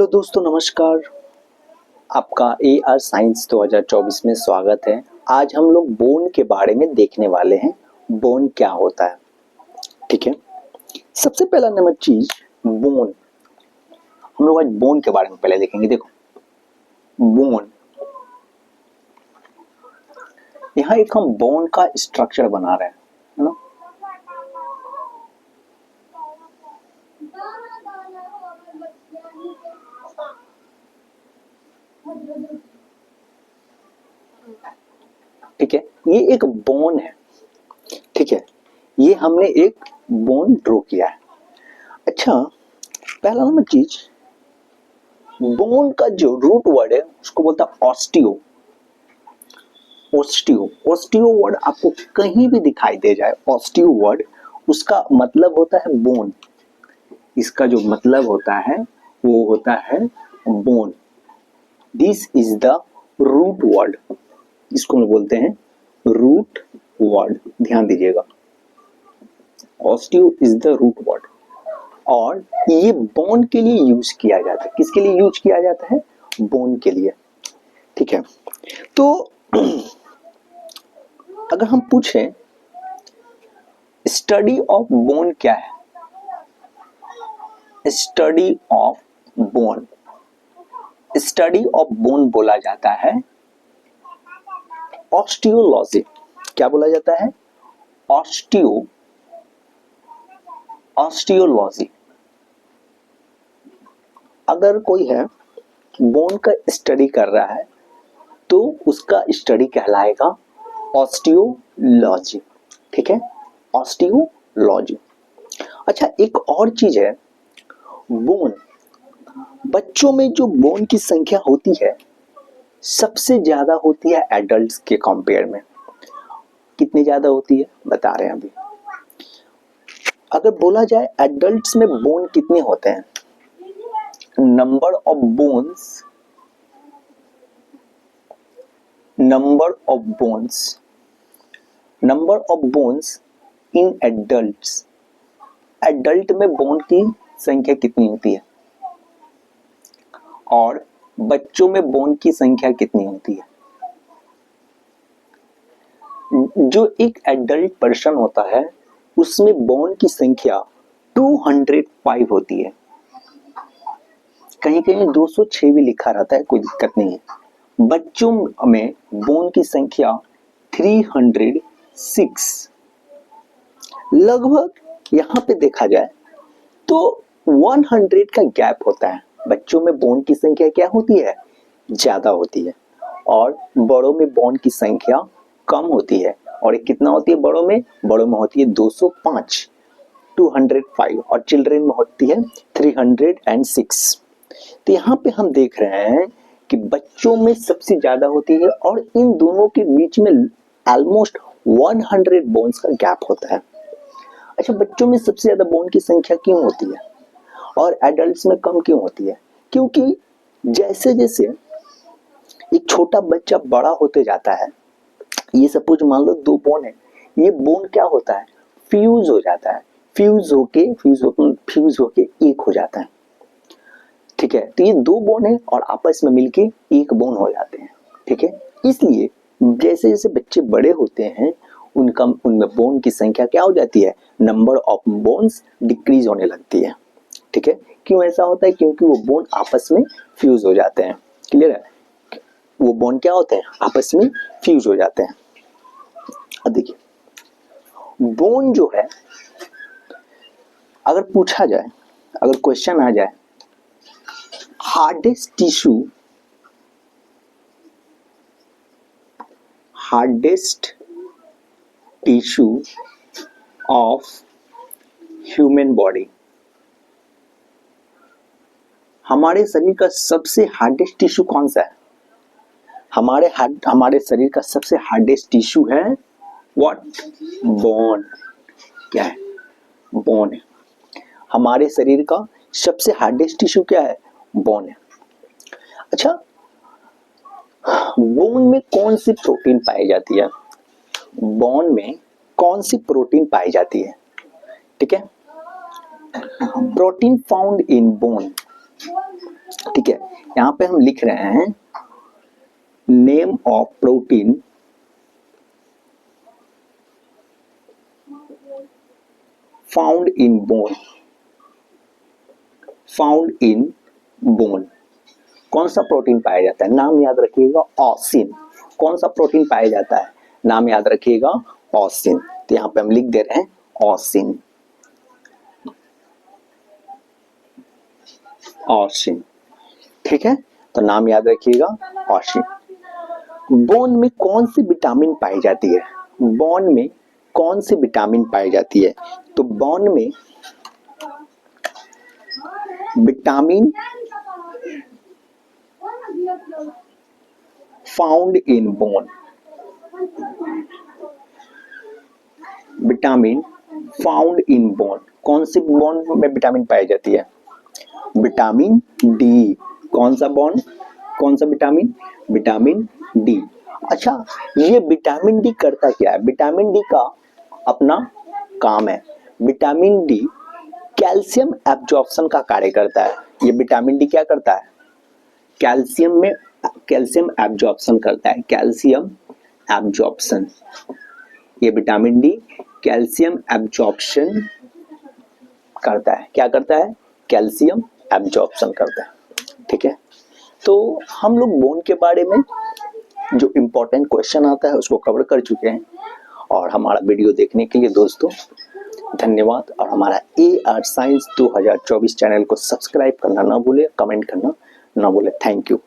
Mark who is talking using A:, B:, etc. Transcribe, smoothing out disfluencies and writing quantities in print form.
A: Hello दोस्तों, नमस्कार। आपका AR साइंस 2024 में स्वागत है। आज हम लोग बोन के बारे में देखने वाले हैं। बोन क्या होता है, ठीक है। सबसे पहला नंबर चीज बोन। हम लोग आज बोन के बारे में पहले देखेंगे। देखो बोन, यहाँ एक हम बोन का स्ट्रक्चर बना रहे हैं, है ना। ठीक है, ये एक बोन है, ठीक है। ये हमने एक बोन ड्रॉ किया है। अच्छा, पहला नंबर चीज, बोन का जो रूट वर्ड है उसको बोलता है ऑस्टियो। ऑस्टियो, ऑस्टियो वर्ड आपको कहीं भी दिखाई दे जाए, ऑस्टियो वर्ड, उसका मतलब होता है बोन। इसका जो मतलब होता है वो होता है bone. This is the root word, इसको हम बोलते हैं रूट वर्ड। ध्यान दीजिएगा, osteo is the root word. और ये बोन के लिए यूज किया जाता है। किसके लिए यूज किया जाता है? बोन के लिए, ठीक है। तो अगर हम पूछें स्टडी ऑफ बोन क्या है, study of bone, study of bone बोला जाता है ऑस्टियोलॉजी। क्या बोला जाता है? ऑस्टियोलॉजी। अगर कोई है बोन का स्टडी कर रहा है तो उसका स्टडी कहलाएगा ऑस्टियोलॉजी, ठीक है, ऑस्टियोलॉजी। अच्छा, एक और चीज है, बोन, बच्चों में जो बोन की संख्या होती है सबसे ज्यादा होती है एडल्ट्स के कंपेयर में। कितनी ज्यादा होती है बता रहे हैं अभी। अगर बोला जाए एडल्ट्स में बोन कितने होते हैं, number of bones, number of bones in adults, adult में बोन की संख्या कितनी होती है और बच्चों में बोन की संख्या कितनी होती है? जो एक एडल्ट पर्सन होता है उसमें बोन की संख्या 205 होती है। कहीं कहीं 206 भी लिखा रहता है, कोई दिक्कत नहीं है। बच्चों में बोन की संख्या 306। लगभग यहाँ पे देखा जाए तो 100 का गैप होता है। बच्चों में बोन की संख्या क्या होती है? ज्यादा होती है, और बड़ों में बोन की संख्या कम होती है। और कितना होती है बड़ों में? बड़ों में होती है 205, 205, और चिल्ड्रन में होती है 306। तो यहाँ पे हम देख रहे हैं कि बच्चों में सबसे ज्यादा होती है और इन दोनों के बीच में ऑलमोस्ट 100 बोन्स का गैप होता है। अच्छा, बच्चों में सबसे ज्यादा बोन की संख्या क्यों होती है और एडल्ट्स में कम क्यों होती है? क्योंकि जैसे जैसे एक छोटा बच्चा बड़ा होते जाता है, ये सपोज मान लो 2 बोन है, ये बोन क्या होता है? फ्यूज हो जाता है, फ्यूज होके एक हो जाता है, ठीक है। तो ये 2 बोन है और आपस में मिलके एक बोन हो जाते हैं, ठीक है। इसलिए जैसे जैसे बच्चे बड़े होते हैं उनमें बोन की संख्या क्या हो जाती है? नंबर ऑफ बोन्स डिक्रीज होने लगती है, ठीक है। क्यों ऐसा होता है? क्योंकि वो बोन आपस में फ्यूज हो जाते हैं। क्लियर है? वो बोन क्या होते हैं? आपस में फ्यूज हो जाते हैं। अब देखिए, बोन जो है, अगर पूछा जाए, अगर क्वेश्चन आ जाए, hardest tissue of human body, हमारे शरीर का सबसे हार्डेस्ट टिश्यू कौन सा है? हमारे शरीर का सबसे हार्डेस्ट टिश्यू है व्हाट? बोन। क्या है? बोन है। हमारे शरीर का सबसे हार्डेस्ट टिश्यू क्या है? बोन है। अच्छा, बोन में कौन सी प्रोटीन पाई जाती है? बोन में कौन सी प्रोटीन पाई जाती है? ठीक है, प्रोटीन फाउंड इन बोन, ठीक है, यहाँ पे हम लिख रहे हैं name of protein found in bone, found in bone. कौन सा प्रोटीन पाया जाता है? नाम याद रखिएगा, ऑसिन। कौन सा प्रोटीन पाया जाता है? नाम याद रखिएगा, ऑसिन। तो यहाँ पे हम लिख दे रहे हैं ऑसिन, ऑसिन। ठीक है, तो नाम याद रखिएगा, ऑसिन। बोन में कौन सी विटामिन पाई जाती है? बोन में कौन सी विटामिन पाई जाती है? तो बोन में vitamin found in bone, vitamin found in bone. कौन सी बोन में विटामिन पाई जाती है? Vitamin D. कौन सा बोन, कौन सा विटामिन? Vitamin D. अच्छा, ये विटामिन डी करता क्या है? विटामिन डी का अपना काम है। विटामिन डी कैल्शियम एब्जॉर्प्शन का कार्य करता है। ये विटामिन डी क्या करता है? कैल्शियम में कैल्शियम एब्जॉर्प्शन करता है, कैल्शियम एब्जॉर्प्शन। ये विटामिन डी कैल्शियम एब्जॉर्प्शन करता है। क्या करता है? कैल्शियम एब्जॉर्प्शन करता है। ठीक है, तो हम लोग बोन के बारे में जो इम्पोर्टेंट क्वेश्चन आता है उसको कवर कर चुके हैं। और हमारा वीडियो देखने के लिए दोस्तों धन्यवाद। और हमारा AR साइंस 2024 चैनल को सब्सक्राइब करना ना भूले, कमेंट करना ना भूले। Thank you.